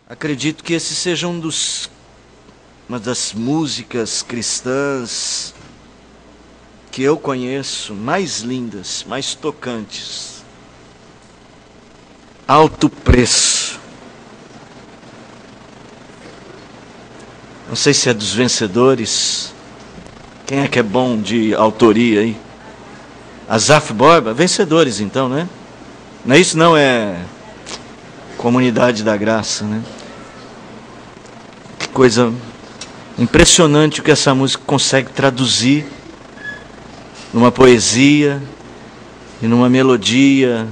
Acredito que esse seja uma das músicas cristãs que eu conheço mais lindas, mais tocantes. Alto Preço. Não sei se é dos Vencedores. Quem é que é bom de autoria aí? Asaf Borba? Vencedores então, né? Não é isso, não, é Comunidade da Graça, né? Que coisa impressionante o que essa música consegue traduzir numa poesia e numa melodia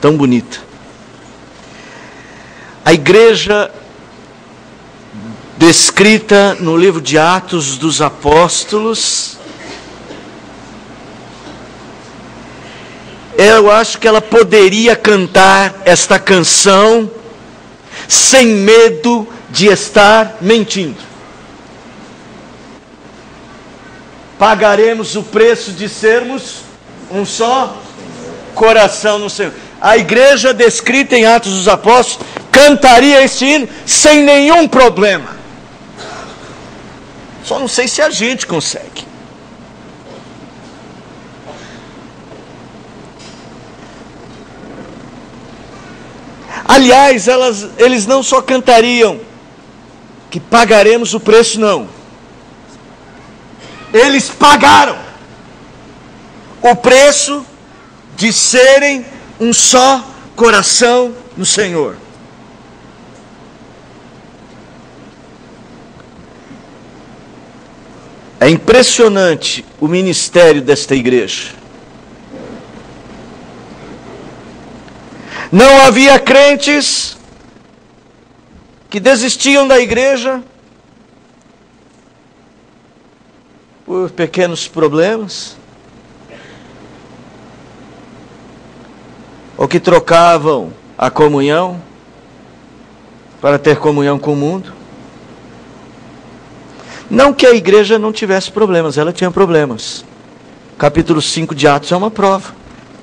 tão bonita. A igreja descrita no livro de Atos dos Apóstolos, eu acho que ela poderia cantar esta canção sem medo de estar mentindo. Pagaremos o preço de sermos um só coração no Senhor. A igreja descrita em Atos dos Apóstolos cantaria este hino sem nenhum problema. Só não sei se a gente consegue. Aliás, eles não só cantariam que pagaremos o preço, não. Eles pagaram o preço de serem um só coração no Senhor. É impressionante o ministério desta igreja. Não havia crentes que desistiam da igreja por pequenos problemas, ou que trocavam a comunhão para ter comunhão com o mundo. Não que a igreja não tivesse problemas, ela tinha problemas. Capítulo 5 de Atos é uma prova.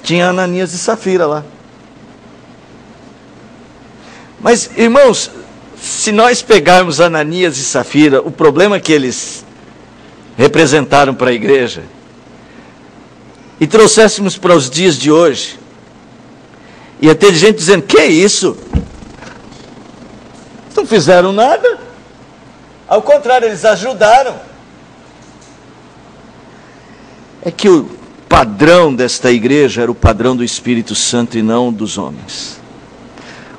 Tinha Ananias e Safira lá. Mas, irmãos, se nós pegarmos Ananias e Safira, o problema que eles representaram para a igreja, e trouxéssemos para os dias de hoje, ia ter gente dizendo: que é isso? Não fizeram nada. Ao contrário, eles ajudaram. É que o padrão desta igreja era o padrão do Espírito Santo e não dos homens.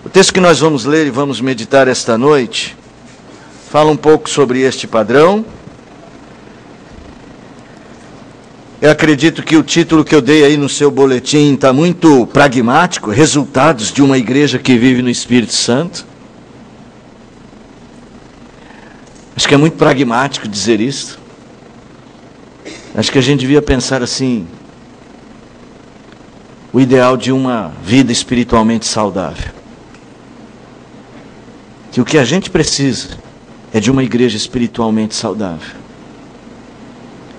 O texto que nós vamos ler e vamos meditar esta noite fala um pouco sobre este padrão. Eu acredito que o título que eu dei aí no seu boletim está muito pragmático: resultados de uma igreja que vive no Espírito Santo. Acho que é muito pragmático dizer isso. Acho que a gente devia pensar assim: o ideal de uma vida espiritualmente saudável. Que o que a gente precisa é de uma igreja espiritualmente saudável,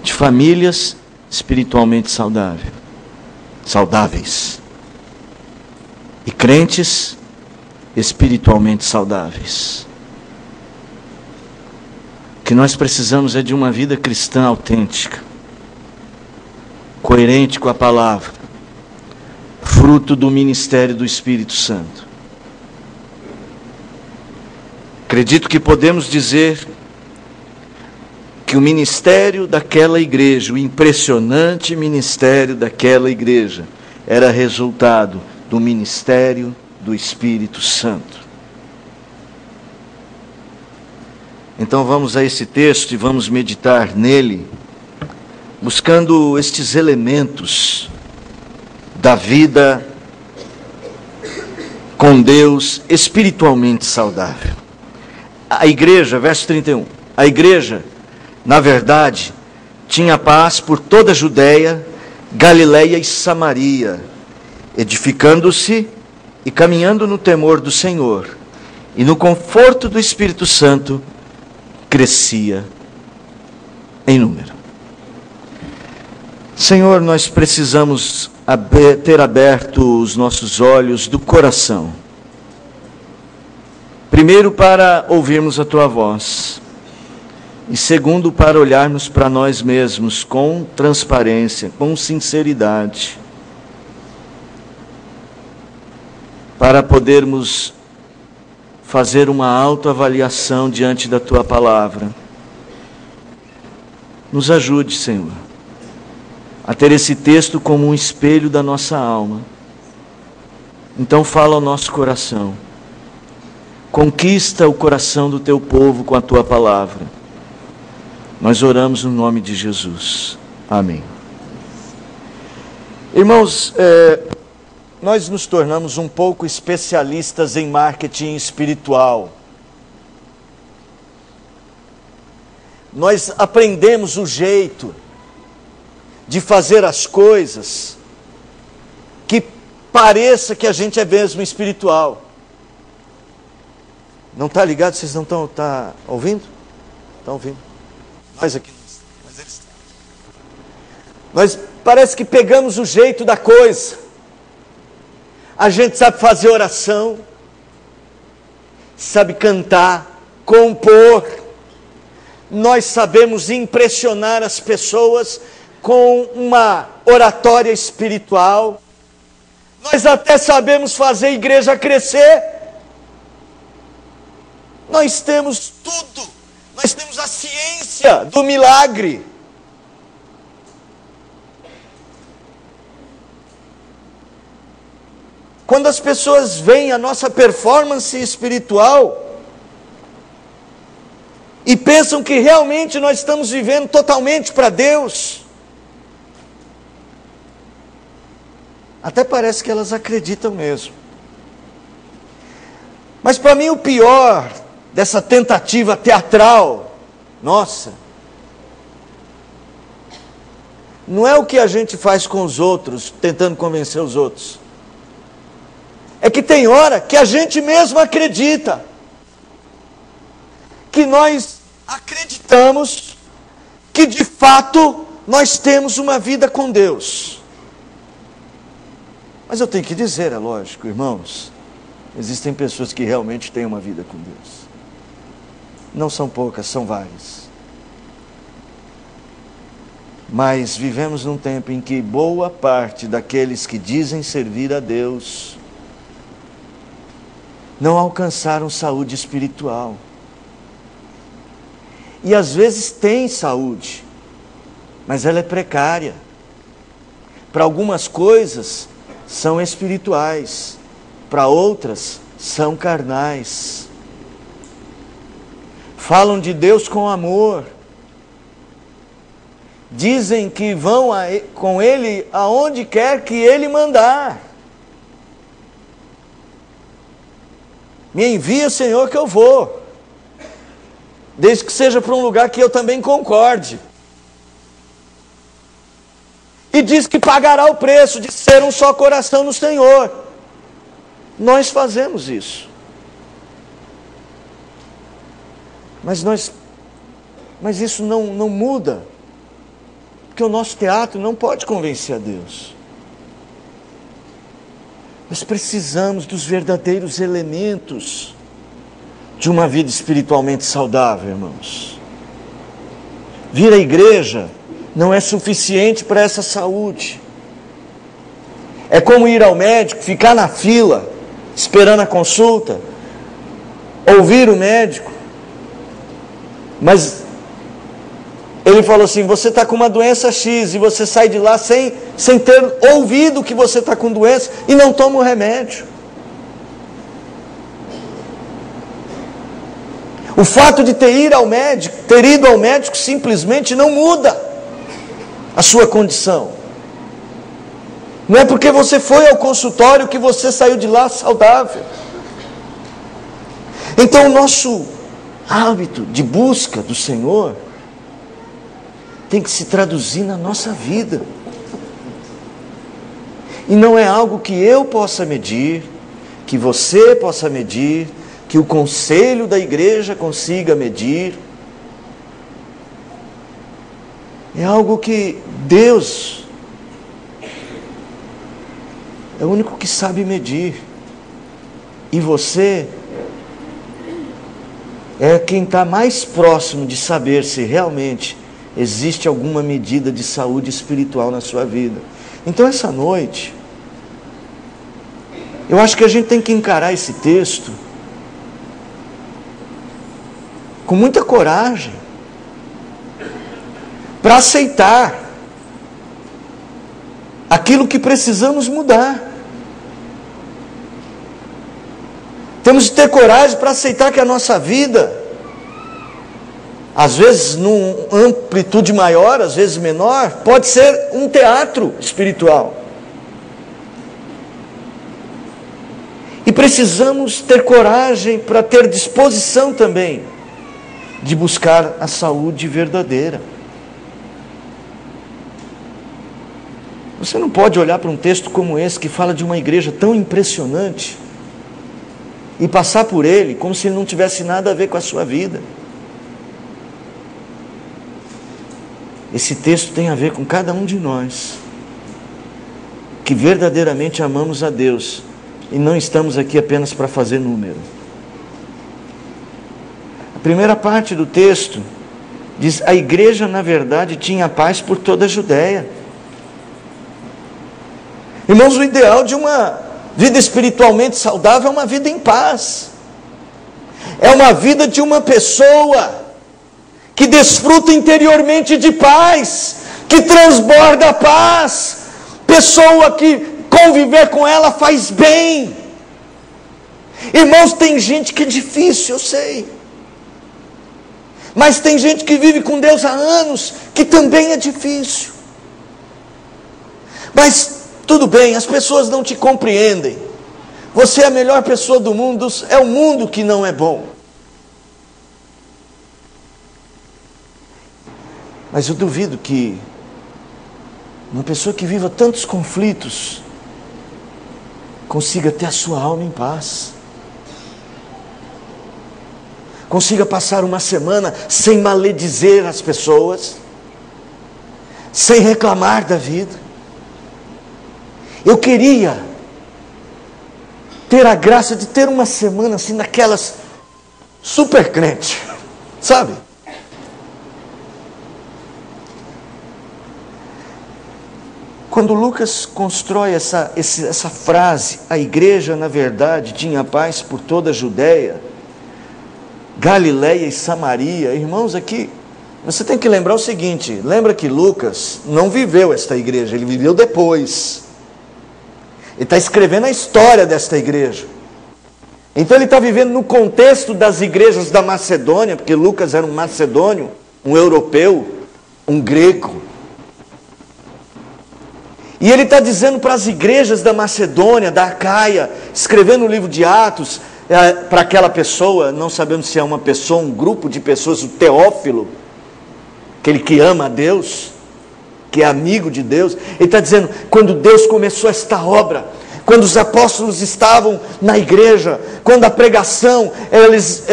de famílias espiritualmente saudáveis, e crentes espiritualmente saudáveis. O que nós precisamos é de uma vida cristã autêntica, coerente com a palavra, fruto do ministério do Espírito Santo. Acredito que podemos dizer que o ministério daquela igreja, o impressionante ministério daquela igreja, era resultado do ministério do Espírito Santo. Então vamos a esse texto e vamos meditar nele, buscando estes elementos da vida com Deus espiritualmente saudável. A igreja, verso 31, a igreja, na verdade, tinha paz por toda a Judéia, Galiléia e Samaria, edificando-se e caminhando no temor do Senhor, e no conforto do Espírito Santo, crescia em número. Senhor, nós precisamos ter aberto os nossos olhos do coração Primeiro, para ouvirmos a tua voz. E segundo, para olharmos para nós mesmos com transparência, com sinceridade. Para podermos fazer uma autoavaliação diante da tua palavra. Nos ajude, Senhor, a ter esse texto como um espelho da nossa alma. Então fala ao nosso coração. Conquista o coração do teu povo com a tua palavra. Nós oramos no nome de Jesus. Amém. Irmãos, nós nos tornamos um pouco especialistas em marketing espiritual. Nós aprendemos o jeito de fazer as coisas que pareça que a gente é mesmo espiritual. Não está ligado? Vocês não estão ouvindo? Estão ouvindo? Nós aqui, mas eles estão. Nós parece que pegamos o jeito da coisa. A gente sabe fazer oração, sabe cantar, compor. Nós sabemos impressionar as pessoas com uma oratória espiritual. Nós até sabemos fazer a igreja crescer. Nós temos tudo. Nós temos a ciência do milagre. Quando as pessoas veem a nossa performance espiritual e pensam que realmente nós estamos vivendo totalmente para Deus, até parece que elas acreditam mesmo. Mas para mim o pior dessa tentativa teatral nossa não é o que a gente faz com os outros, tentando convencer os outros. É que tem hora que a gente mesmo acredita, que nós acreditamos que de fato nós temos uma vida com Deus. Mas eu tenho que dizer, é lógico, irmãos, existem pessoas que realmente têm uma vida com Deus. Não são poucas, são várias. Mas vivemos num tempo em que boa parte daqueles que dizem servir a Deus não alcançaram saúde espiritual. E às vezes têm saúde, mas ela é precária. Para algumas coisas são espirituais, para outras são carnais. Falam de Deus com amor. Dizem que vão com Ele aonde quer que Ele mandar. Me envia, Senhor, que eu vou. Desde que seja para um lugar que eu também concorde. E diz que pagará o preço de ser um só coração no Senhor. Nós fazemos isso. Mas isso não muda. Porque o nosso teatro não pode convencer a Deus. Nós precisamos dos verdadeiros elementos de uma vida espiritualmente saudável, irmãos. Vir à igreja não é suficiente para essa saúde. É como ir ao médico, ficar na fila, esperando a consulta, ouvir o médico, mas ele falou assim: você está com uma doença X, e você sai de lá sem ter ouvido que você está com doença e não toma o remédio. O fato de ter ido ao médico simplesmente não muda a sua condição. Não é porque você foi ao consultório que você saiu de lá saudável. Então o nosso hábito de busca do Senhor tem que se traduzir na nossa vida. E não é algo que eu possa medir, que você possa medir, que o conselho da igreja consiga medir. É algo que Deus é o único que sabe medir. E você é quem está mais próximo de saber se realmente existe alguma medida de saúde espiritual na sua vida. Então essa noite, eu acho que a gente tem que encarar esse texto com muita coragem, para aceitar aquilo que precisamos mudar. Temos de ter coragem para aceitar que a nossa vida, às vezes numa amplitude maior, às vezes menor, pode ser um teatro espiritual. E precisamos ter coragem para ter disposição também de buscar a saúde verdadeira. Você não pode olhar para um texto como esse, que fala de uma igreja tão impressionante, e passar por ele como se ele não tivesse nada a ver com a sua vida. Esse texto tem a ver com cada um de nós, que verdadeiramente amamos a Deus, e não estamos aqui apenas para fazer número. A primeira parte do texto diz: a igreja na verdade tinha paz por toda a Judéia. Irmãos, o ideal de uma vida espiritualmente saudável é uma vida em paz. É uma vida de uma pessoa que desfruta interiormente de paz, que transborda paz. Pessoa que conviver com ela faz bem. Irmãos, tem gente que é difícil, eu sei. Mas tem gente que vive com Deus há anos, que também é difícil. Mas tudo bem, as pessoas não te compreendem. Você é a melhor pessoa do mundo, é o mundo que não é bom. Mas eu duvido que uma pessoa que viva tantos conflitos consiga ter a sua alma em paz. Consiga passar uma semana sem maledizer as pessoas, sem reclamar da vida. Eu queria ter a graça de ter uma semana assim, naquelas super crente, sabe? Quando Lucas constrói essa frase, a igreja na verdade tinha paz por toda a Judéia, Galileia e Samaria. Irmãos, aqui você tem que lembrar o seguinte: lembra que Lucas não viveu esta igreja, ele viveu depois. Ele está escrevendo a história desta igreja. Então ele está vivendo no contexto das igrejas da Macedônia, porque Lucas era um macedônio, um europeu, um grego. E ele está dizendo para as igrejas da Macedônia, da Acaia, escrevendo o livro de Atos, para aquela pessoa, não sabemos se é uma pessoa, um grupo de pessoas, o Teófilo, aquele que ama a Deus, que é amigo de Deus. Ele está dizendo, quando Deus começou esta obra, quando os apóstolos estavam na igreja, quando a pregação, eles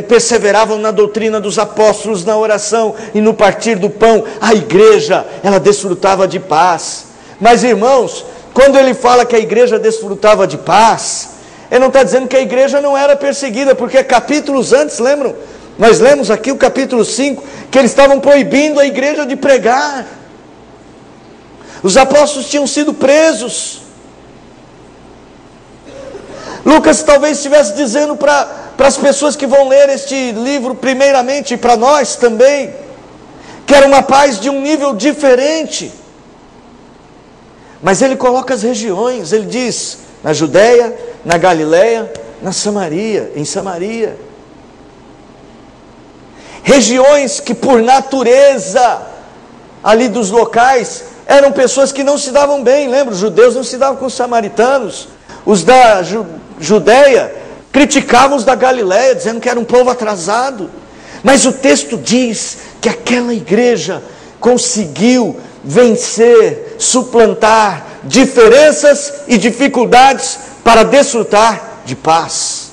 perseveravam na doutrina dos apóstolos, na oração e no partir do pão, a igreja, ela desfrutava de paz. Mas irmãos, quando ele fala que a igreja desfrutava de paz, ele não está dizendo que a igreja não era perseguida, porque capítulos antes, lembram? Nós lemos aqui o capítulo 5, que eles estavam proibindo a igreja de pregar. Os apóstolos tinham sido presos. Lucas talvez estivesse dizendo para as pessoas que vão ler este livro, primeiramente, e para nós também, que era uma paz de um nível diferente. Mas ele coloca as regiões, ele diz, na Judéia, na Galileia, na Samaria, em Samaria. Regiões que por natureza, ali dos locais, eram pessoas que não se davam bem. Lembra, os judeus não se davam com os samaritanos. Os da Judéia criticavam os da Galileia, dizendo que era um povo atrasado. Mas o texto diz que aquela igreja conseguiu vencer, suplantar diferenças e dificuldades para desfrutar de paz.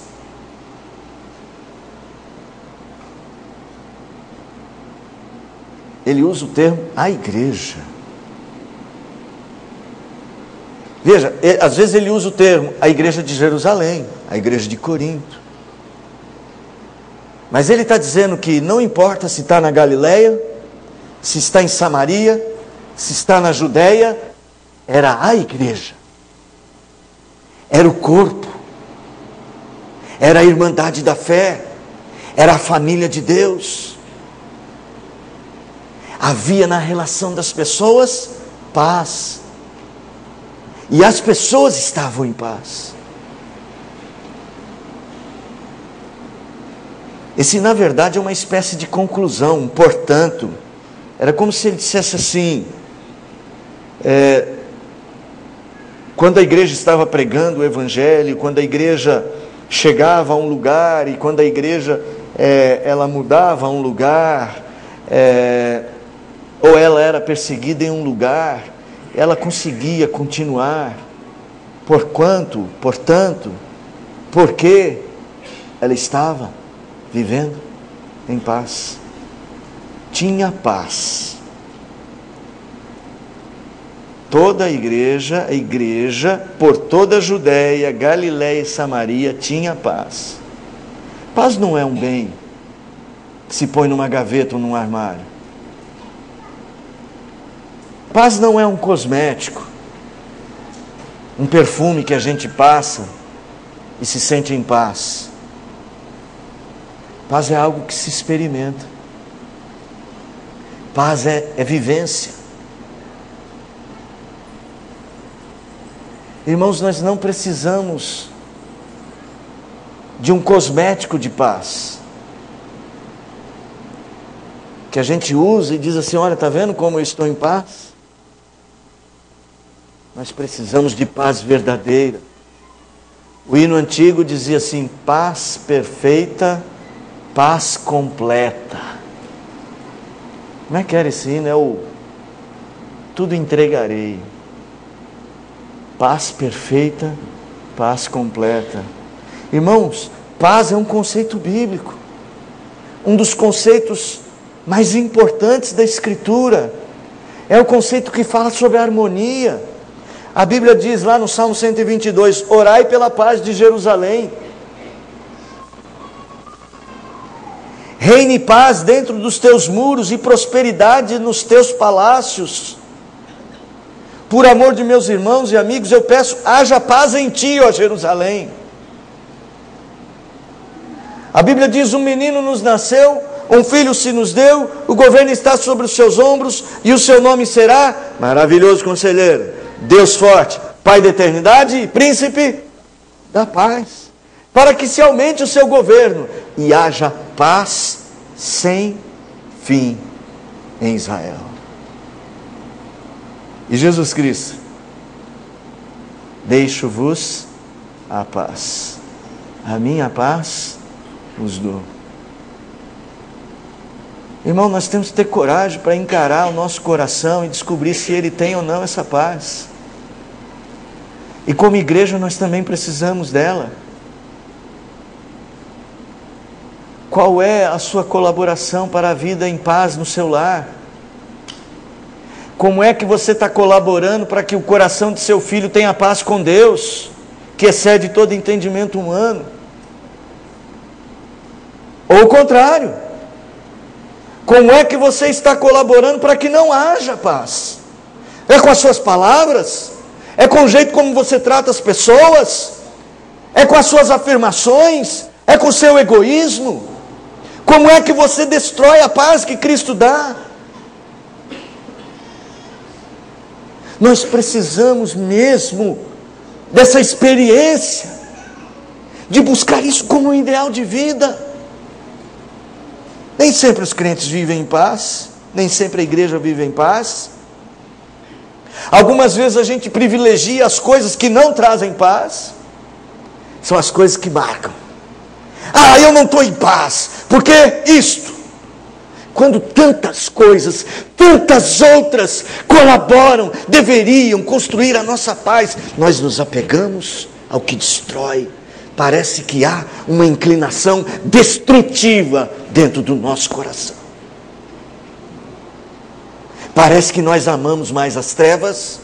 Ele usa o termo a igreja. Veja, às vezes ele usa o termo a igreja de Jerusalém, a igreja de Corinto. Mas ele está dizendo que não importa se está na Galileia, se está em Samaria, se está na Judéia, era a igreja, era o corpo, era a irmandade da fé, era a família de Deus. Havia na relação das pessoas paz, e as pessoas estavam em paz. Esse, na verdade, é uma espécie de conclusão. Portanto, era como se ele dissesse assim, quando a igreja estava pregando o Evangelho, quando a igreja chegava a um lugar, e quando a igreja ela mudava a um lugar, ou ela era perseguida em um lugar, ela conseguia continuar. Portanto, porque ela estava vivendo em paz, tinha paz. Toda a igreja, por toda a Judéia, Galiléia e Samaria, tinha paz. Paz não é um bem que se põe numa gaveta ou num armário. Paz não é um cosmético, um perfume que a gente passa e se sente em paz. Paz é algo que se experimenta. Paz é vivência. Irmãos, nós não precisamos de um cosmético de paz, que a gente usa e diz assim, olha, está vendo como eu estou em paz? Nós precisamos de paz verdadeira. O hino antigo dizia assim, paz perfeita, paz completa. Como é que era esse hino? É o tudo entregarei. Paz perfeita, paz completa. Irmãos, paz é um conceito bíblico, um dos conceitos mais importantes da Escritura. É o conceito que fala sobre a harmonia. A Bíblia diz lá no Salmo 122, orai pela paz de Jerusalém. Reine paz dentro dos teus muros e prosperidade nos teus palácios. Por amor de meus irmãos e amigos, eu peço, haja paz em ti, ó Jerusalém. A Bíblia diz, um menino nos nasceu, um filho se nos deu, o governo está sobre os seus ombros, e o seu nome será Maravilhoso Conselheiro, Deus Forte, Pai da Eternidade e Príncipe da Paz. Para que se aumente o seu governo e haja paz sem fim em Israel. E Jesus Cristo, deixo-vos a paz, a minha paz vos dou. Irmão, nós temos que ter coragem para encarar o nosso coração e descobrir se ele tem ou não essa paz. E como igreja nós também precisamos dela. Qual é a sua colaboração para a vida em paz no seu lar? Como é que você está colaborando para que o coração de seu filho tenha paz com Deus, que excede todo entendimento humano? Ou o contrário, como é que você está colaborando para que não haja paz? É com as suas palavras? É com o jeito como você trata as pessoas? É com as suas afirmações? É com o seu egoísmo? Como é que você destrói a paz que Cristo dá? Nós precisamos mesmo dessa experiência, de buscar isso como um ideal de vida. Nem sempre os crentes vivem em paz, nem sempre a igreja vive em paz. Algumas vezes a gente privilegia as coisas que não trazem paz, são as coisas que marcam. Ah, eu não estou em paz, porque isto. Quando tantas coisas, tantas outras colaboram, deveriam construir a nossa paz, nós nos apegamos ao que destrói. Parece que há uma inclinação destrutiva dentro do nosso coração. Parece que nós amamos mais as trevas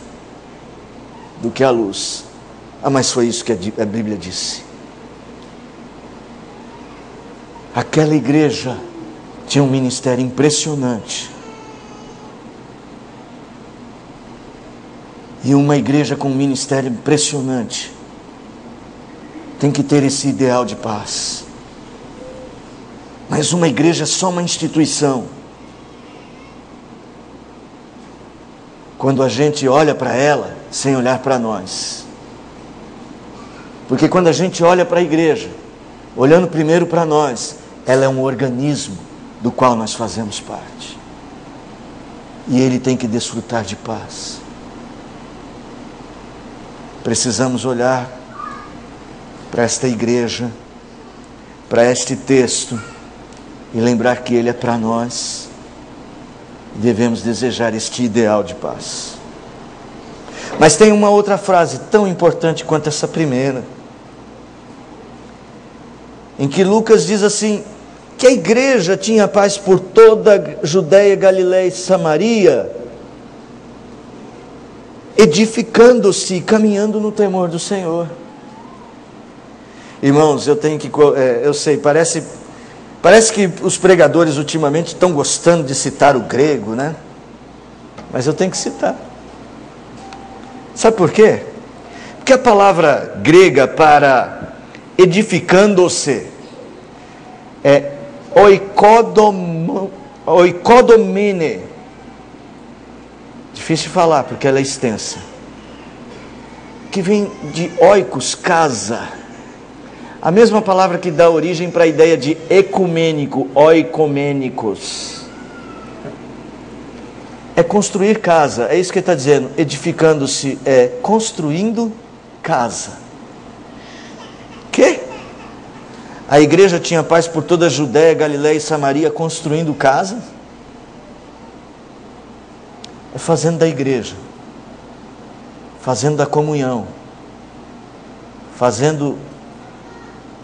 do que a luz. Ah, mas foi isso que a Bíblia disse. Aquela igreja tinha um ministério impressionante. E uma igreja com um ministério impressionante tem que ter esse ideal de paz. Mas uma igreja é só uma instituição quando a gente olha para ela sem olhar para nós. Porque quando a gente olha para a igreja, olhando primeiro para nós, ela é um organismo do qual nós fazemos parte. E ele tem que desfrutar de paz. Precisamos olhar para esta igreja, para este texto, e lembrar que ele é para nós. Devemos desejar este ideal de paz. Mas tem uma outra frase tão importante quanto essa primeira, em que Lucas diz assim, que a igreja tinha paz por toda a Judéia, Galiléia e Samaria, edificando-se e caminhando no temor do Senhor. Irmãos, eu sei, parece que os pregadores ultimamente estão gostando de citar o grego, né? Mas eu tenho que citar. Sabe por quê? Porque a palavra grega para edificando-se é oikodomene. Difícil de falar porque ela é extensa. Que vem de oikos, casa. A mesma palavra que dá origem para a ideia de ecumênico, oikomênicos. É construir casa, é isso que ele está dizendo. Edificando-se é construindo casa. Que? A igreja tinha paz por toda a Judéia, Galiléia e Samaria, construindo casa? É fazendo da igreja, fazendo da comunhão, fazendo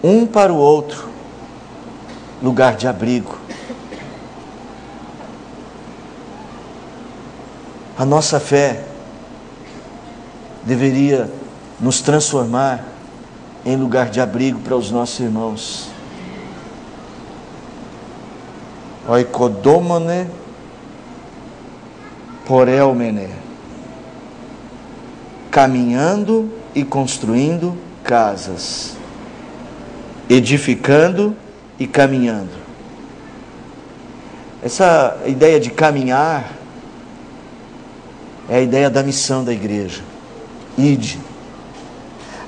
um para o outro lugar de abrigo. A nossa fé deveria nos transformar em lugar de abrigo para os nossos irmãos. Oikodomone porelmene, caminhando e construindo casas, edificando e caminhando. Essa ideia de caminhar é a ideia da missão da igreja. Ide.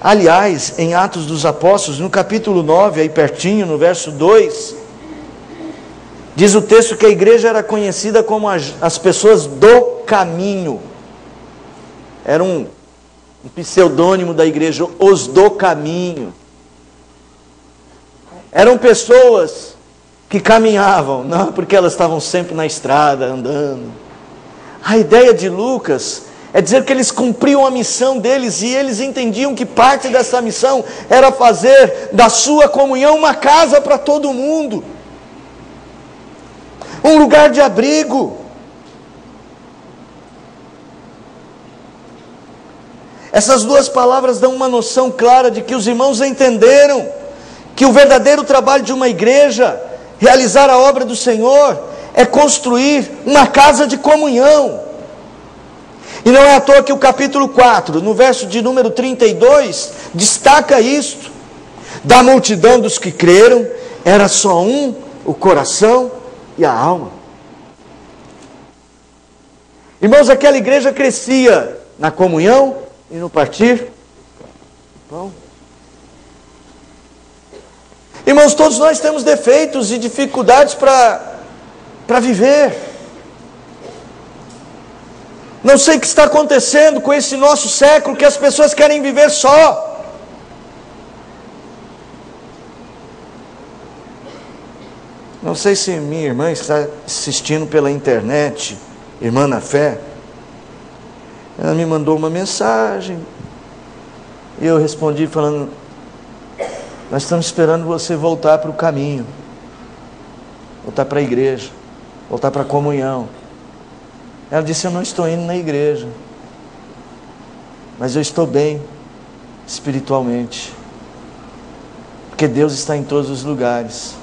Aliás, em Atos dos Apóstolos, no capítulo 9, aí pertinho, no verso 2, diz o texto que a igreja era conhecida como as pessoas do caminho. Era um pseudônimo da igreja, os do caminho. Eram pessoas que caminhavam, não porque elas estavam sempre na estrada, andando. A ideia de Lucas é dizer que eles cumpriam a missão deles e eles entendiam que parte dessa missão era fazer da sua comunhão uma casa para todo mundo. Um lugar de abrigo. Essas duas palavras dão uma noção clara de que os irmãos entenderam que o verdadeiro trabalho de uma igreja, realizar a obra do Senhor, é construir uma casa de comunhão. E não é à toa que o capítulo 4, no verso de número 32, destaca isto. Da multidão dos que creram, era só um, o coração e a alma. Irmãos, aquela igreja crescia na comunhão e no partir pão. Irmãos, todos nós temos defeitos e dificuldades para viver. Não sei o que está acontecendo com esse nosso século, que as pessoas querem viver só. Não sei se minha irmã está assistindo pela internet, irmã na fé. Ela me mandou uma mensagem e eu respondi falando: nós estamos esperando você voltar para o caminho, voltar para a igreja, voltar para a comunhão. Ela disse: eu não estou indo na igreja, mas eu estou bem espiritualmente, porque Deus está em todos os lugares.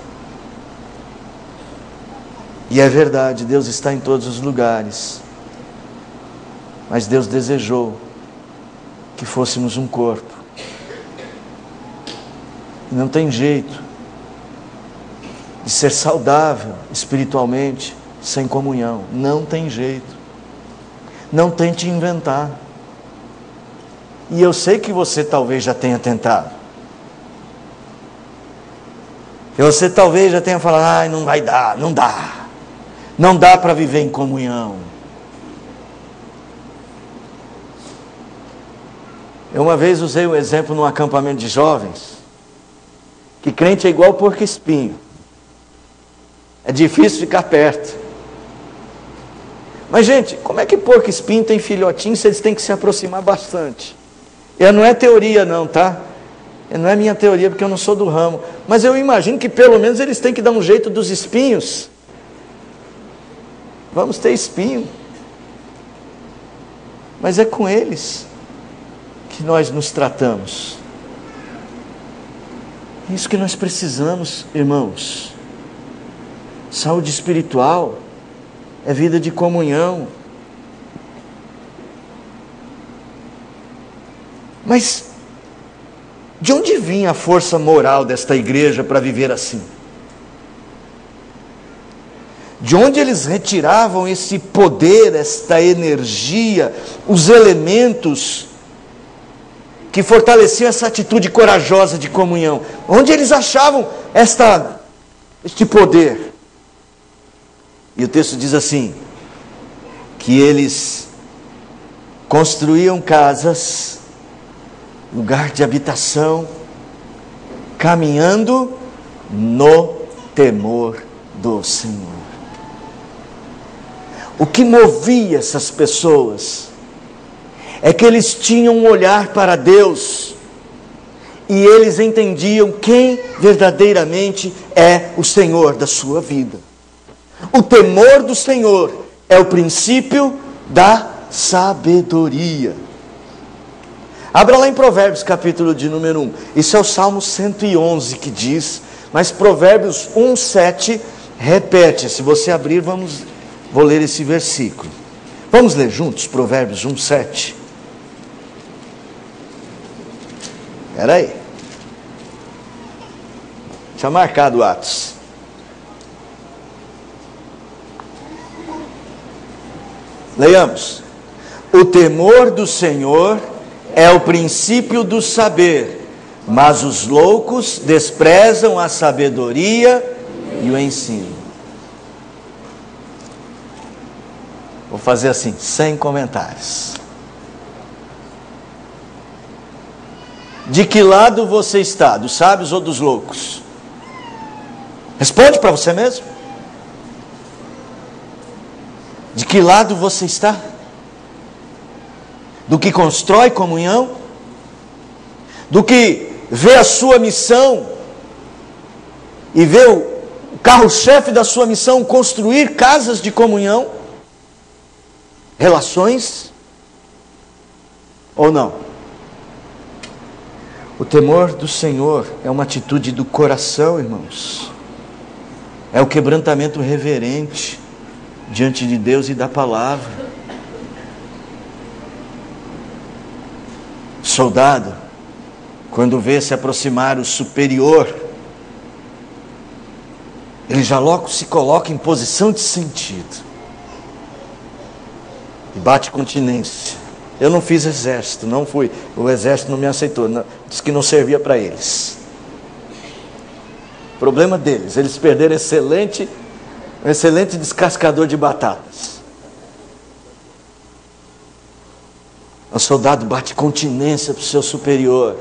E é verdade, Deus está em todos os lugares. Mas Deus desejou que fôssemos um corpo. E não tem jeito de ser saudável espiritualmente sem comunhão. Não tem jeito. Não tente inventar. E eu sei que você talvez já tenha tentado. E você talvez já tenha falado, ai, não vai dar, não dá. Não dá para viver em comunhão. Eu uma vez usei um exemplo num acampamento de jovens, que crente é igual porco-espinho. É difícil ficar perto. Mas gente, como é que porco-espinho tem filhotinho se eles têm que se aproximar bastante? E não é teoria não, tá? Não é minha teoria porque eu não sou do ramo. Mas eu imagino que pelo menos eles têm que dar um jeito dos espinhos. Vamos ter espinho. Mas é com eles que nós nos tratamos. É isso que nós precisamos, irmãos. Saúde espiritual é vida de comunhão. Mas de onde vinha a força moral desta igreja para viver assim? De onde eles retiravam esse poder, esta energia, os elementos que fortaleciam essa atitude corajosa de comunhão? Onde eles achavam este poder? E o texto diz assim, que eles construíam casas, lugar de habitação, caminhando no temor do Senhor. O que movia essas pessoas é que eles tinham um olhar para Deus e eles entendiam quem verdadeiramente é o Senhor da sua vida. O temor do Senhor é o princípio da sabedoria. Abra lá em Provérbios, capítulo de número 1. Isso é o Salmo 111 que diz, mas Provérbios 1:7 repete. Se você abrir, vou ler esse versículo. Vamos ler juntos Provérbios 1:7. Espera aí. Tinha marcado Atos. Leiamos. O temor do Senhor é o princípio do saber, mas os loucos desprezam a sabedoria e o ensino. Vou fazer assim, sem comentários. De que lado você está? Dos sábios ou dos loucos? Responde para você mesmo. De que lado você está? Do que constrói comunhão? Do que vê a sua missão e vê o carro-chefe da sua missão construir casas de comunhão? Relações? Ou não? O temor do Senhor é uma atitude do coração, irmãos. É o quebrantamento reverente diante de Deus e da palavra. Soldado, quando vê se aproximar o superior, ele já logo se coloca em posição de sentido e bate continência. Eu não fiz exército, não fui. O exército não me aceitou, disse que não servia para eles. Problema deles, eles perderam um excelente descascador de batatas. O soldado bate continência para o seu superior.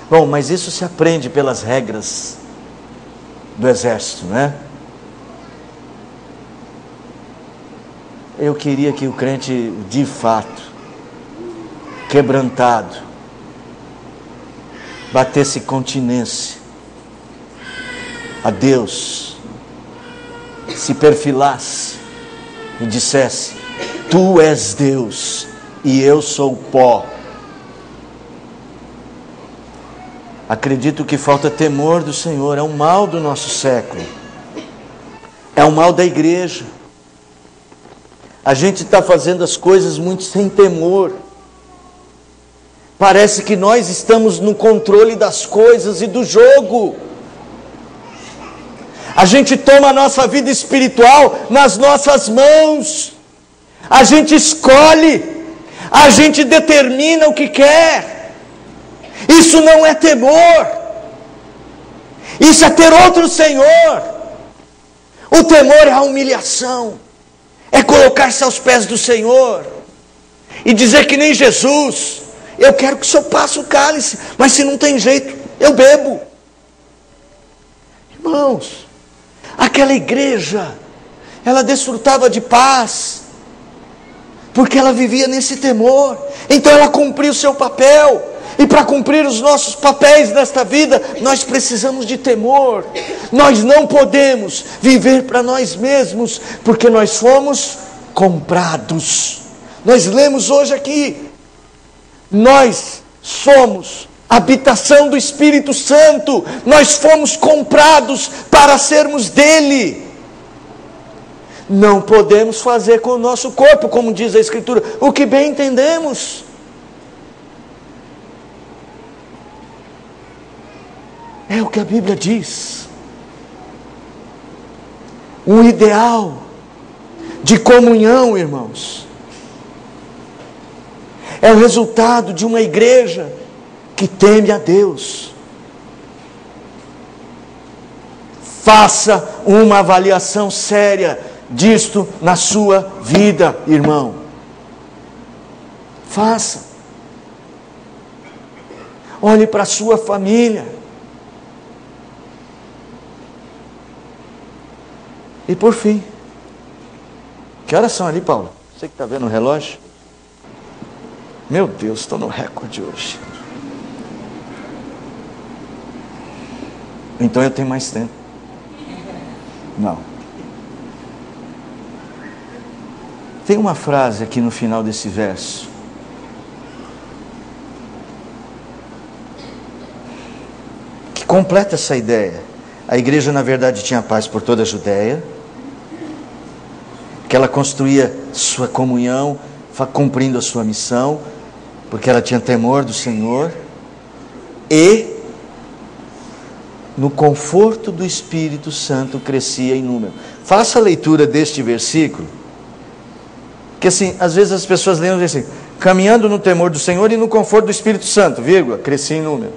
Bom, mas isso se aprende pelas regras do exército, né? Eu queria que o crente, de fato, quebrantado, batesse continência a Deus, se perfilasse e dissesse: Tu és Deus e eu sou pó. Acredito que falta temor do Senhor, é um mal do nosso século. É o mal da igreja. A gente está fazendo as coisas muito sem temor. Parece que nós estamos no controle das coisas e do jogo. A gente toma a nossa vida espiritual nas nossas mãos. A gente escolhe. A gente determina o que quer. Isso não é temor. Isso é ter outro Senhor. O temor é a humilhação. É colocar-se aos pés do Senhor. E dizer que nem Jesus: eu quero que o Senhor passe o cálice, mas se não tem jeito, eu bebo. Irmãos, aquela igreja, ela desfrutava de paz, porque ela vivia nesse temor. Então ela cumpriu o seu papel. E para cumprir os nossos papéis nesta vida, nós precisamos de temor. Nós não podemos viver para nós mesmos, porque nós fomos comprados. Nós lemos hoje aqui, nós somos habitação do Espírito Santo. Nós fomos comprados para sermos dele. Não podemos fazer com o nosso corpo, como diz a Escritura, o que bem entendemos. É o que a Bíblia diz. Um ideal de comunhão, irmãos, é o resultado de uma igreja que teme a Deus. Faça uma avaliação séria disto na sua vida, irmão. Faça. Olhe para a sua família. E por fim, que horas são ali, Paulo? Você que está vendo o relógio? Meu Deus, estou no recorde hoje. Então eu tenho mais tempo. Não. Tem uma frase aqui no final desse verso. Que completa essa ideia. A igreja, na verdade, tinha paz por toda a Judéia. Que ela construía sua comunhão, cumprindo a sua missão, porque ela tinha temor do Senhor, e no conforto do Espírito Santo crescia em número. Faça a leitura deste versículo, que assim, às vezes as pessoas leem assim: caminhando no temor do Senhor e no conforto do Espírito Santo, vírgula, crescia em número.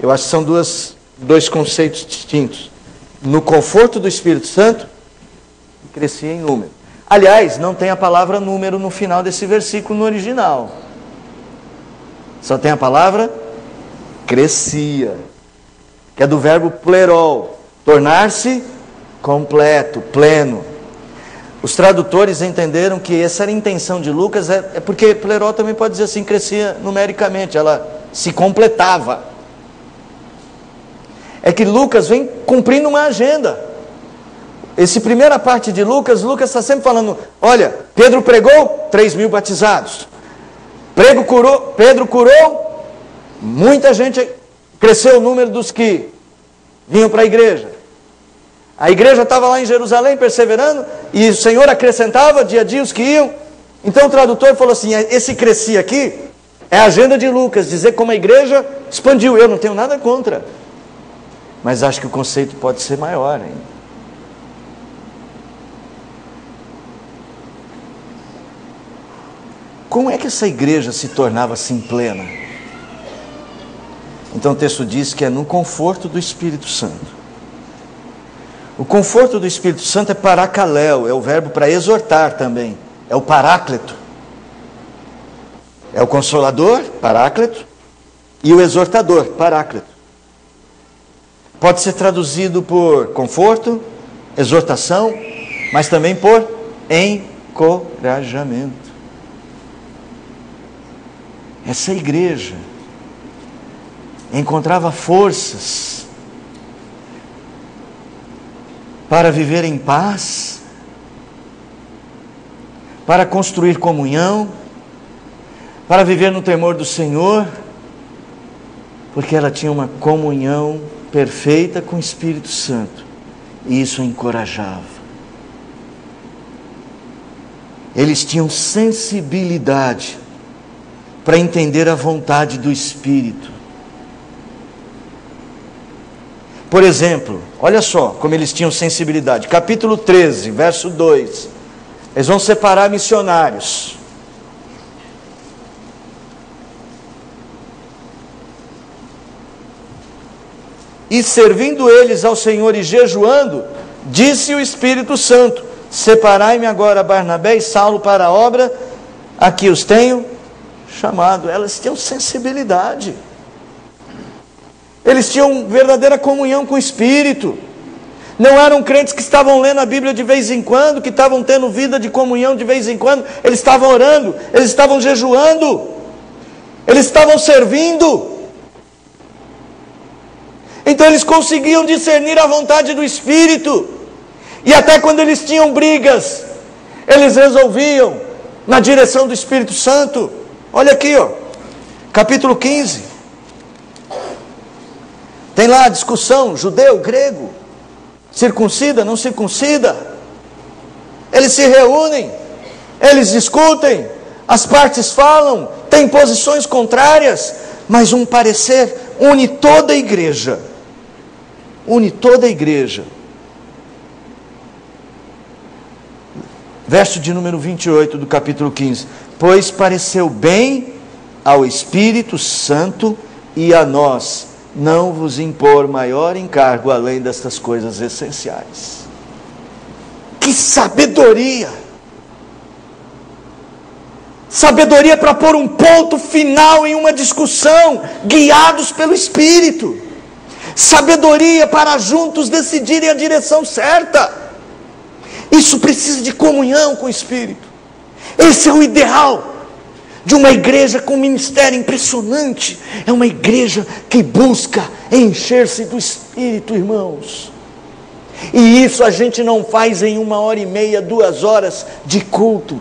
Eu acho que são dois conceitos distintos. No conforto do Espírito Santo, crescia em número. Aliás, não tem a palavra número no final desse versículo no original. Só tem a palavra crescia, que é do verbo plerol, tornar-se completo, pleno. Os tradutores entenderam que essa era a intenção de Lucas, é porque plerol também pode dizer assim, crescia numericamente, ela se completava. É que Lucas vem cumprindo uma agenda. Essa primeira parte de Lucas está sempre falando: olha, Pedro pregou, 3.000 batizados. Pedro curou, muita gente, cresceu o número dos que vinham para a igreja. A igreja estava lá em Jerusalém perseverando, e o Senhor acrescentava dia a dia os que iam. Então o tradutor falou assim: esse crescia aqui é a agenda de Lucas, dizer como a igreja expandiu. Eu não tenho nada contra, mas acho que o conceito pode ser maior ainda. Como é que essa igreja se tornava assim plena? Então o texto diz que é no conforto do Espírito Santo. O conforto do Espírito Santo é paracaléu, é o verbo para exortar também. É o paráclito. É o consolador, paráclito, e o exortador, paráclito. Pode ser traduzido por conforto, exortação, mas também por encorajamento. Essa igreja encontrava forças para viver em paz, para construir comunhão, para viver no temor do Senhor, porque ela tinha uma comunhão perfeita com o Espírito Santo. e isso encorajava. Eles tinham sensibilidade para entender a vontade do Espírito. Por exemplo, olha só como eles tinham sensibilidade. Capítulo 13, verso 2. Eles vão separar missionários. E servindo eles ao Senhor e jejuando, disse o Espírito Santo: separai-me agora Barnabé e Saulo para a obra a que os tenho chamado. Elas tinham sensibilidade. Eles tinham verdadeira comunhão com o Espírito. Não eram crentes que estavam lendo a Bíblia de vez em quando, que estavam tendo vida de comunhão de vez em quando. Eles estavam orando, eles estavam jejuando, eles estavam servindo. Então eles conseguiam discernir a vontade do Espírito. E até quando eles tinham brigas, eles resolviam na direção do Espírito Santo. Olha aqui, capítulo 15. Tem lá a discussão, judeu, grego, circuncida, não circuncida. Eles se reúnem, eles discutem, as partes falam, têm posições contrárias, mas um parecer une toda a igreja. Une toda a igreja. Verso de número 28 do capítulo 15. Pois pareceu bem ao Espírito Santo e a nós não vos impor maior encargo além destas coisas essenciais. Que sabedoria! Sabedoria para pôr um ponto final em uma discussão, guiados pelo Espírito. Sabedoria para juntos decidirem a direção certa. Isso precisa de comunhão com o Espírito. Esse é o ideal de uma igreja com um ministério impressionante. É uma igreja que busca encher-se do Espírito, irmãos. E isso a gente não faz em 1h30, 2 horas de culto.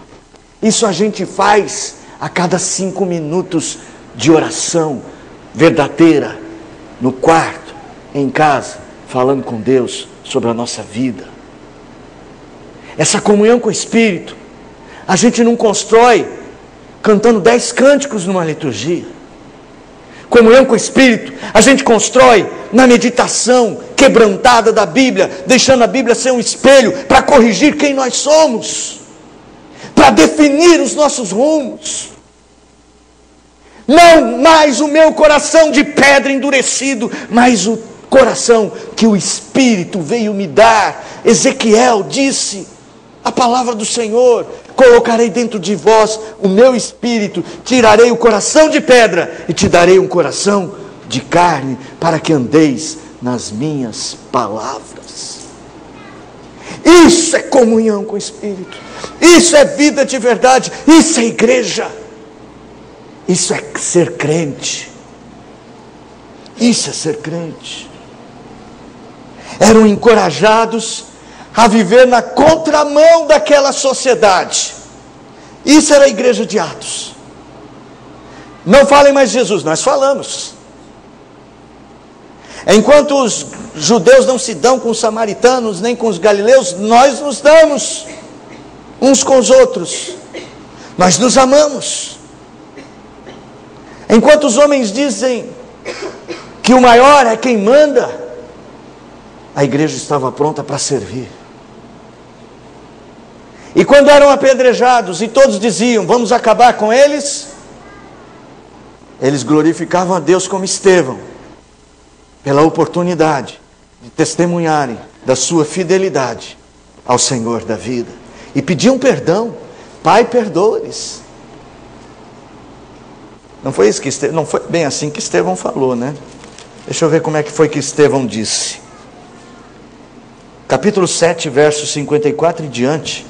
Isso a gente faz a cada 5 minutos de oração verdadeira, no quarto, em casa, falando com Deus sobre a nossa vida. Essa comunhão com o Espírito, a gente não constrói cantando 10 cânticos numa liturgia. Comunhão com o Espírito, a gente constrói na meditação quebrantada da Bíblia, deixando a Bíblia ser um espelho para corrigir quem nós somos, para definir os nossos rumos. Não mais o meu coração de pedra endurecido, mas o coração que o Espírito veio me dar. Ezequiel disse, a palavra do Senhor: colocarei dentro de vós o meu Espírito, tirarei o coração de pedra e te darei um coração de carne, para que andeis nas minhas palavras. Isso é comunhão com o Espírito, isso é vida de verdade, isso é igreja, isso é ser crente, isso é ser crente. Eram encorajados a viver na contramão daquela sociedade. Isso era a igreja de Atos. Não falem mais de Jesus, nós falamos. Enquanto os judeus não se dão com os samaritanos, nem com os galileus, nós nos damos uns com os outros. Nós nos amamos. Enquanto os homens dizem que o maior é quem manda, a igreja estava pronta para servir. E quando eram apedrejados e todos diziam: vamos acabar com eles, eles glorificavam a Deus como Estevão, pela oportunidade de testemunharem da sua fidelidade ao Senhor da vida, e pediam perdão. Pai, perdoa-lhes. Não foi isso que não foi bem assim que Estevão falou, né? Deixa eu ver como é que foi que Estevão disse. Capítulo 7, versos 54 e diante.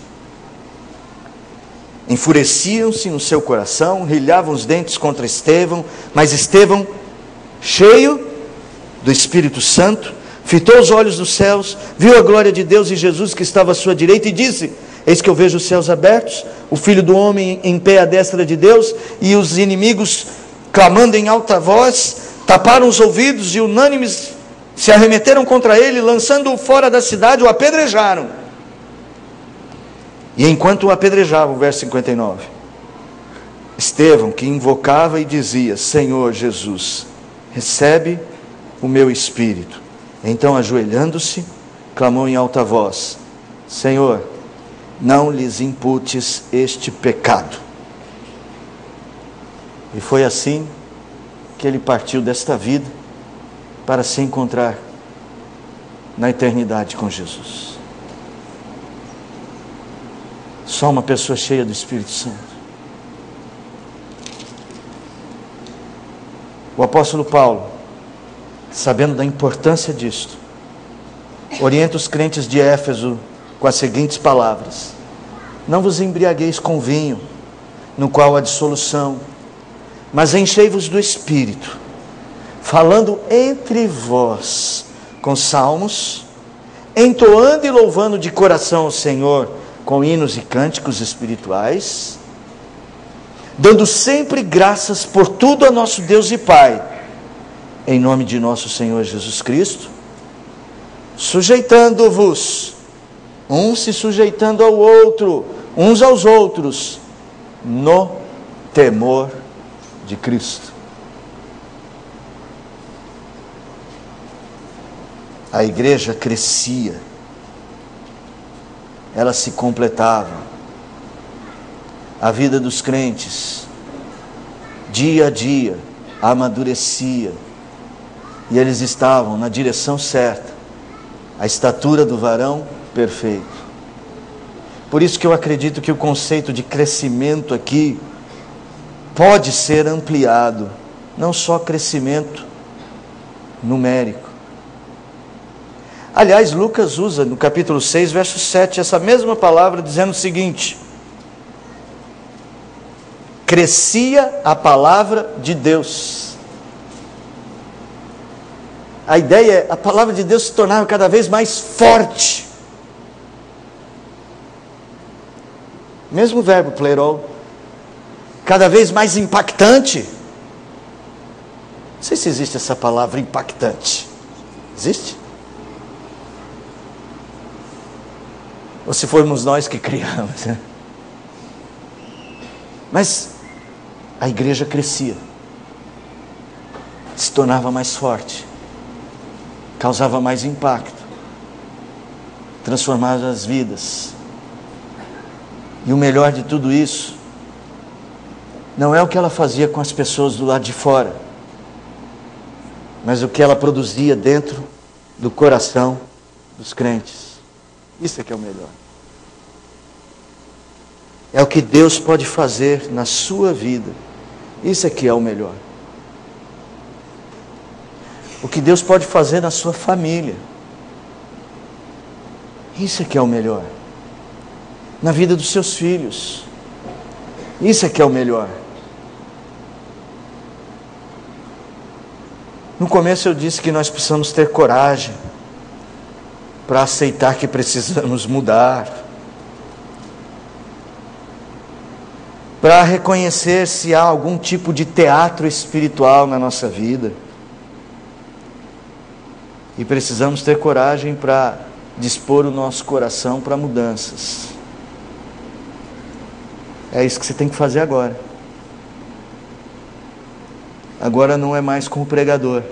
Enfureciam-se no seu coração, rilhavam os dentes contra Estevão, mas Estevão, cheio do Espírito Santo, fitou os olhos dos céus, viu a glória de Deus e Jesus que estava à sua direita e disse: eis que eu vejo os céus abertos, o Filho do Homem em pé à destra de Deus, e os inimigos clamando em alta voz. Taparam os ouvidos e unânimes se arremeteram contra ele, lançando-o fora da cidade, o apedrejaram. E enquanto o apedrejavam, verso 59, Estevão, que invocava e dizia: Senhor Jesus, recebe o meu espírito. Então, ajoelhando-se, clamou em alta voz: Senhor, não lhes imputes este pecado. E foi assim que ele partiu desta vida para se encontrar na eternidade com Jesus. Só uma pessoa cheia do Espírito Santo. O apóstolo Paulo, sabendo da importância disto, orienta os crentes de Éfeso com as seguintes palavras: não vos embriagueis com vinho, no qual há dissolução, mas enchei-vos do Espírito, falando entre vós com salmos, entoando e louvando de coração ao Senhor com hinos e cânticos espirituais, dando sempre graças por tudo a nosso Deus e Pai, em nome de nosso Senhor Jesus Cristo, sujeitando-vos, um se sujeitando ao outro, uns aos outros, no temor de Cristo. A igreja crescia, ela se completava, a vida dos crentes, dia a dia, amadurecia, e eles estavam na direção certa, a estatura do varão perfeito. Por isso que eu acredito que o conceito de crescimento aqui pode ser ampliado, não só crescimento numérico. Aliás, Lucas usa no capítulo 6, verso 7, essa mesma palavra, dizendo o seguinte: crescia a palavra de Deus. A ideia é, a palavra de Deus se tornava cada vez mais forte. Mesmo verbo plerol, cada vez mais impactante. Não sei se existe essa palavra impactante. Existe? Ou se formos nós que criamos, né? Mas a igreja crescia, se tornava mais forte, causava mais impacto, transformava as vidas. E o melhor de tudo isso não é o que ela fazia com as pessoas do lado de fora, mas o que ela produzia dentro do coração dos crentes. Isso é que é o melhor. É o que Deus pode fazer na sua vida. Isso é que é o melhor. O que Deus pode fazer na sua família. Isso é que é o melhor. Na vida dos seus filhos. Isso é que é o melhor. No começo eu disse que nós precisamos ter coragem para aceitar que precisamos mudar, para reconhecer se há algum tipo de teatro espiritual na nossa vida, e precisamos ter coragem para dispor o nosso coração para mudanças. É isso que você tem que fazer agora. Agora não é mais com o pregador.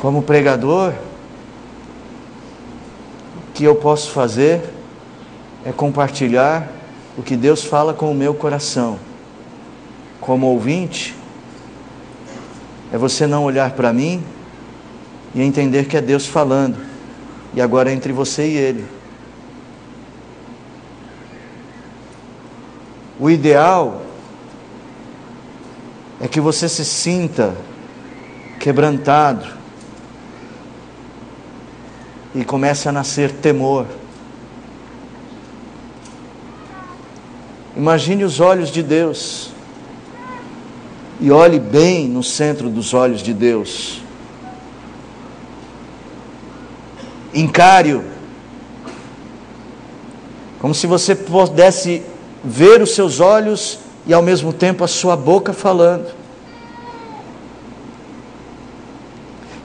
Como pregador, o que eu posso fazer é compartilhar o que Deus fala com o meu coração. Como ouvinte, é você não olhar para mim e entender que é Deus falando, e agora é entre você e Ele. O ideal é que você se sinta quebrantado e comece a nascer temor. Imagine os olhos de Deus e olhe bem no centro dos olhos de Deus. Encare-o como se você pudesse ver os seus olhos e ao mesmo tempo a sua boca falando.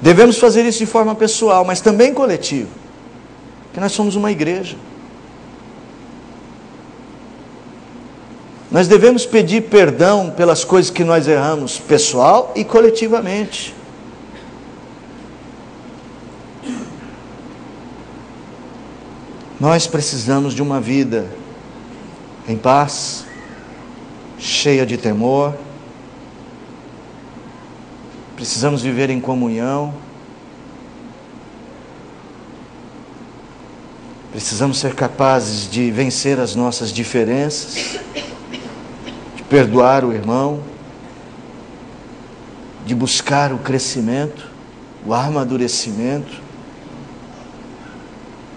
Devemos fazer isso de forma pessoal, mas também coletiva, porque nós somos uma igreja. Nós devemos pedir perdão pelas coisas que nós erramos, pessoal e coletivamente. Nós precisamos de uma vida em paz, cheia de temor. Precisamos viver em comunhão. Precisamos ser capazes de vencer as nossas diferenças, de perdoar o irmão, de buscar o crescimento, o amadurecimento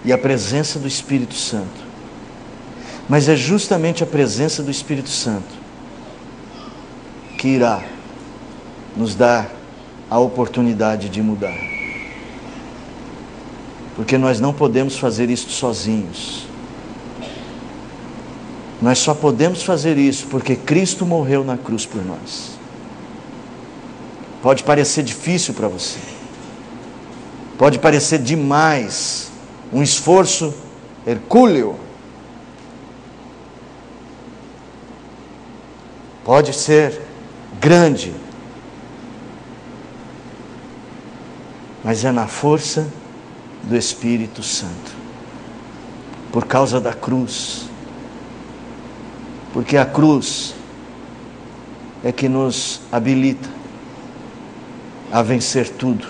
e a presença do Espírito Santo. Mas é justamente a presença do Espírito Santo que irá nos dar a oportunidade de mudar. Porque nós não podemos fazer isso sozinhos. Nós só podemos fazer isso porque Cristo morreu na cruz por nós. Pode parecer difícil para você. Pode parecer demais. Um esforço hercúleo. Pode ser grande. Mas é na força do Espírito Santo. Por causa da cruz. Porque a cruz é que nos habilita a vencer tudo.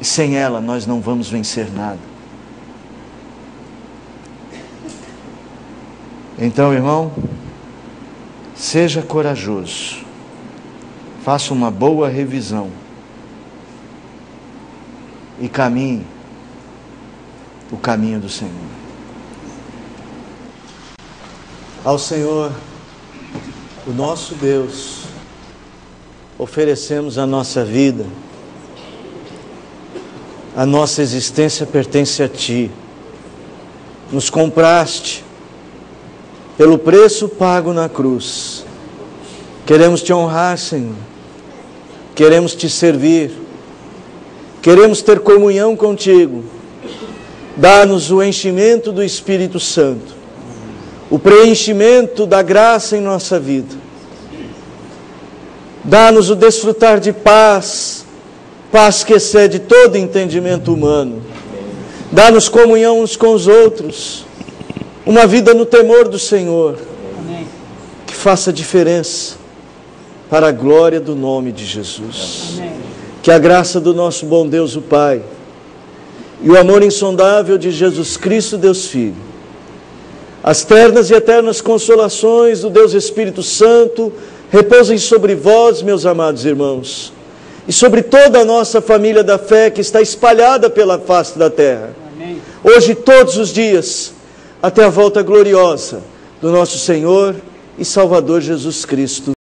E sem ela nós não vamos vencer nada. Então, irmão, seja corajoso. Faça uma boa revisão. E caminhe o caminho do Senhor. Ao Senhor, o nosso Deus, oferecemos a nossa vida. A nossa existência pertence a Ti. Nos compraste pelo preço pago na cruz. Queremos Te honrar, Senhor. Queremos Te servir. Queremos ter comunhão contigo. Dá-nos o enchimento do Espírito Santo, o preenchimento da graça em nossa vida. Dá-nos o desfrutar de paz, paz que excede todo entendimento humano. Dá-nos comunhão uns com os outros, uma vida no temor do Senhor, que faça diferença para a glória do nome de Jesus. Que a graça do nosso bom Deus, o Pai, e o amor insondável de Jesus Cristo, Deus Filho, as ternas e eternas consolações do Deus Espírito Santo, repousem sobre vós, meus amados irmãos, e sobre toda a nossa família da fé que está espalhada pela face da terra. Amém. Hoje e todos os dias, até a volta gloriosa do nosso Senhor e Salvador Jesus Cristo.